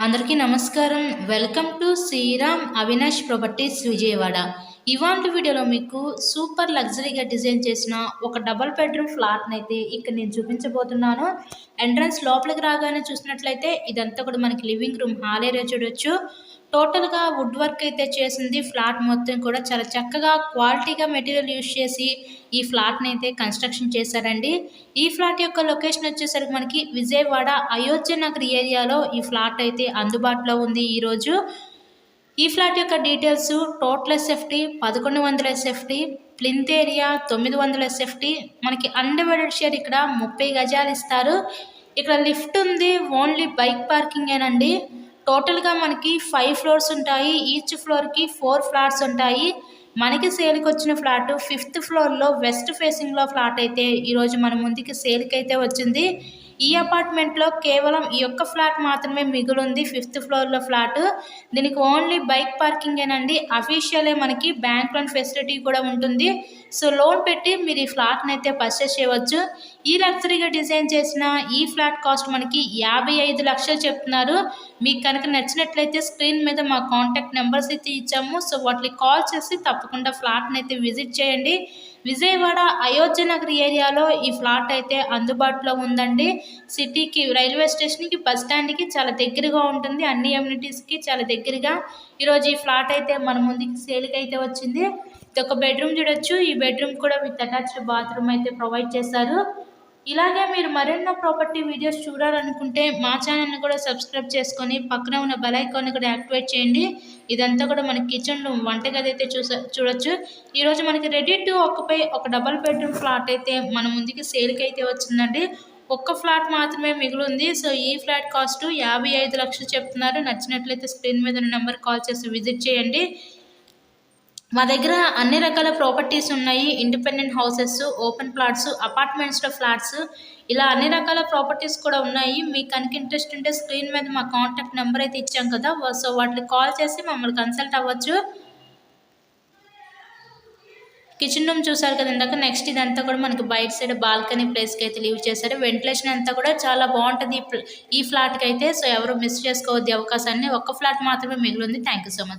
అందరికీ నమస్కారం. Welcome to Sriram Avinash properties Vijayawada. ఇవాంటి వీడియోలో మీకు సూపర్ లగ్జరీగా డిజైన్ చేసిన ఒక డబల్ బెడ్రూమ్ ఫ్లాట్ని అయితే ఇక్కడ నేను చూపించబోతున్నాను. ఎంట్రన్స్ లోపలికి రాగానే చూసినట్లయితే ఇదంతా కూడా మనకి లివింగ్ రూమ్ హాల్ ఏరియా చూడొచ్చు. టోటల్గా వుడ్ వర్క్ అయితే చేసింది. ఫ్లాట్ మొత్తం కూడా చాలా చక్కగా క్వాలిటీగా మెటీరియల్ యూజ్ చేసి ఈ ఫ్లాట్ని అయితే కన్స్ట్రక్షన్ చేశారండి. ఈ ఫ్లాట్ యొక్క లొకేషన్ వచ్చేసరికి మనకి విజయవాడ అయోధ్య నగర్ ఏరియాలో ఈ ఫ్లాట్ అయితే అందుబాటులో ఉంది. ఈరోజు ఈ ఫ్లాట్ యొక్క details total SFT 1100 SFT, plinth area 900 SFT, మనకి అన్డివైడెడ్ షేర్ ఇక్కడ 30 గజాలు ఇస్తారు. ఇక్కడ లిఫ్ట్ ఉంది, ఓన్లీ బైక్ పార్కింగేనండి. టోటల్గా మనకి 5 ఫ్లోర్స్ ఉంటాయి. ఈచ్ ఫ్లోర్కి 4 ఫ్లాట్స్ ఉంటాయి. మనకి సేల్కి వచ్చిన ఫ్లాట్ 5th ఫ్లోర్లో వెస్ట్ ఫేసింగ్లో ఫ్లాట్ అయితే ఈరోజు మన ముందుకి సేల్కి అయితే వచ్చింది. ఈ అపార్ట్మెంట్లో కేవలం ఈ యొక్క ఫ్లాట్ మాత్రమే మిగులుంది. 5th ఫ్లోర్లో ఫ్లాట్. దీనికి ఓన్లీ బైక్ పార్కింగేనండి. అఫీషియలే మనకి బ్యాంక్ లోన్ ఫెసిలిటీ కూడా ఉంటుంది. సో లోన్ పెట్టి మీరు ఈ ఫ్లాట్ని అయితే పర్చేస్ చేయవచ్చు. ఈ లగ్జరీగా డిజైన్ చేసిన ఈ ఫ్లాట్ కాస్ట్ మనకి 55 లక్షలు చెప్తున్నారు. మీకు కనుక నచ్చినట్లయితే స్క్రీన్ మీద మా కాంటాక్ట్ నెంబర్స్ అయితే ఇచ్చాము. సో వాటికి కాల్ చేసి తప్పకుండా ఫ్లాట్ని అయితే విజిట్ చేయండి. విజయవాడ అయోధ్య నగర్ ఏరియాలో ఈ ఫ్లాట్ అయితే అందుబాటులో ఉందండి. సిటీకి, రైల్వే స్టేషన్కి, బస్ స్టాండ్కి చాలా దగ్గరగా ఉంటుంది. అన్ని అమ్యూనిటీస్కి చాలా దగ్గరగా ఈరోజు ఈ ఫ్లాట్ అయితే మన ముందుకి సేల్కి అయితే వచ్చింది. ఇది ఒక బెడ్రూమ్ చూడొచ్చు. ఈ బెడ్రూమ్ కూడా విత్ అటాచ్డ్ బాత్రూమ్ అయితే ప్రొవైడ్ చేశారు. ఇలాగే మీరు మరెన్నో ప్రాపర్టీ వీడియోస్ చూడాలనుకుంటే మా ఛానల్ని కూడా సబ్స్క్రైబ్ చేసుకొని పక్కన ఉన్న బెల్ ఐకాన్ని కూడా యాక్టివేట్ చేయండి. ఇదంతా కూడా మన కిచెన్లో వంటగది అయితే చూడొచ్చు. ఈరోజు మనకి రెడీ టు ఆక్యుపై ఒక డబల్ బెడ్రూమ్ ఫ్లాట్ అయితే మన ముందుకి సేల్కి అయితే వచ్చిందండి. ఒక్క ఫ్లాట్ మాత్రమే మిగిలింది. సో ఈ ఫ్లాట్ కాస్ట్ 55 లక్షలు చెప్తున్నారు. నచ్చినట్లయితే స్క్రీన్ మీద ఉన్న నెంబర్ కాల్ చేసి విజిట్ చేయండి. మా దగ్గర అన్ని రకాల ప్రాపర్టీస్ ఉన్నాయి. ఇండిపెండెంట్ హౌసెస్, ఓపెన్ ప్లాట్స్, అపార్ట్మెంట్స్లో ఫ్లాట్స్, ఇలా అన్ని రకాల ప్రాపర్టీస్ కూడా ఉన్నాయి. మీకు కనుక ఇంట్రెస్ట్ ఉంటే స్క్రీన్ మీద మా కాంటాక్ట్ నెంబర్ అయితే ఇచ్చాం కదా, సో వాటికి కాల్ చేసి మమ్మల్ని కన్సల్ట్ అవ్వచ్చు. కిచెన్ రూమ్ చూసారు కదా ఇందాక. నెక్స్ట్ ఇదంతా కూడా మనకి బయట సైడ్ బాల్కనీ ప్లేస్కి అయితే లీవ్ చేశారు. వెంటిలేషన్ అంతా కూడా చాలా బాగుంటుంది ఈ ఫ్లాట్కి అయితే. సో ఎవరు మిస్ చేసుకోవద్దు అవకాశాన్ని. ఒక్క ఫ్లాట్ మాత్రమే మిగిలింది. Thank you so much.